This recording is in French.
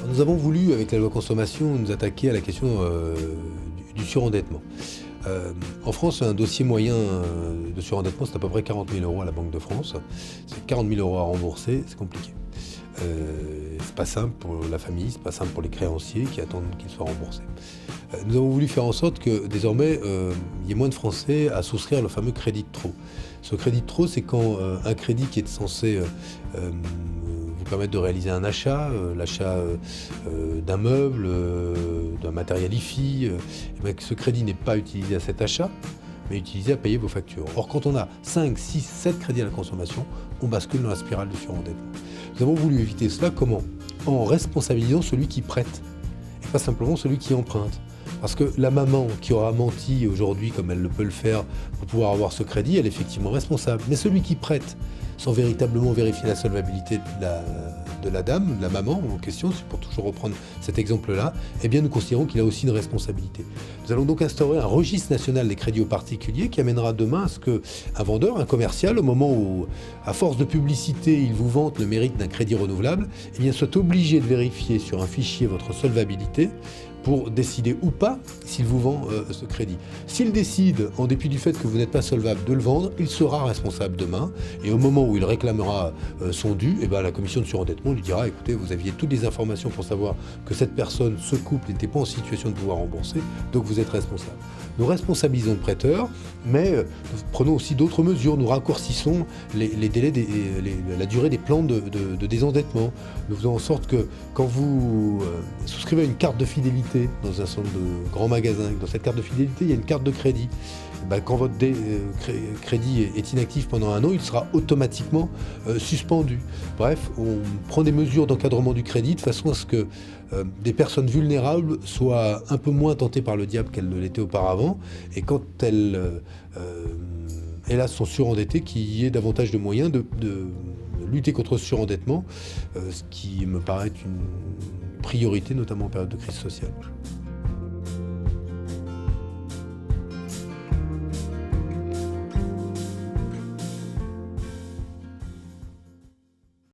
nous avons voulu, avec la loi consommation, nous attaquer à la question du surendettement. En France, un dossier moyen de surendettement, c'est à peu près 40 000 € à la Banque de France. C'est 40 000 € à rembourser, c'est compliqué. C'est pas simple pour la famille, c'est pas simple pour les créanciers qui attendent qu'ils soient remboursés. Nous avons voulu faire en sorte que désormais, il y ait moins de Français à souscrire le fameux crédit de trop. Ce crédit de trop, c'est quand un crédit qui est censé vous permettre de réaliser un achat, l'achat d'un meuble, d'un matériel IFI, et bien que ce crédit n'est pas utilisé à cet achat, mais utilisé à payer vos factures. Or, quand on a 5, 6, 7 crédits à la consommation, on bascule dans la spirale du surendettement. Nous avons voulu éviter cela comment ? En responsabilisant celui qui prête, et pas simplement celui qui emprunte. Parce que la maman qui aura menti aujourd'hui, comme elle peut le faire, pour pouvoir avoir ce crédit, elle est effectivement responsable. Mais celui qui prête, sans véritablement vérifier la solvabilité de la dame, de la maman en question, c'est pour toujours reprendre cet exemple-là, eh bien nous considérons qu'il a aussi une responsabilité. Nous allons donc instaurer un registre national des crédits aux particuliers qui amènera demain à ce qu'un vendeur, un commercial, au moment où, à force de publicité, il vous vante le mérite d'un crédit renouvelable, eh bien soit obligé de vérifier sur un fichier votre solvabilité pour décider ou pas s'il vous vend ce crédit. S'il décide, en dépit du fait que vous n'êtes pas solvable, de le vendre, il sera responsable demain. Et au moment où il réclamera son dû, eh ben, la commission de surendettement lui dira « Écoutez, vous aviez toutes les informations pour savoir que cette personne, ce couple, n'était pas en situation de pouvoir rembourser, donc vous êtes responsable. » Nous responsabilisons le prêteur, mais nous prenons aussi d'autres mesures. Nous raccourcissons les délais, la durée des plans de désendettement. Nous faisons en sorte que quand vous souscrivez à une carte de fidélité dans un centre de grands magasins, dans cette carte de fidélité, il y a une carte de crédit. Ben, quand votre crédit est inactif pendant 1 an, il sera automatiquement suspendu. Bref, on prend des mesures d'encadrement du crédit de façon à ce que des personnes vulnérables soient un peu moins tentées par le diable qu'elles ne l'étaient auparavant, et quand elles, hélas, sont surendettées, qu'il y ait davantage de moyens de lutter contre ce surendettement, ce qui me paraît une priorité, notamment en période de crise sociale.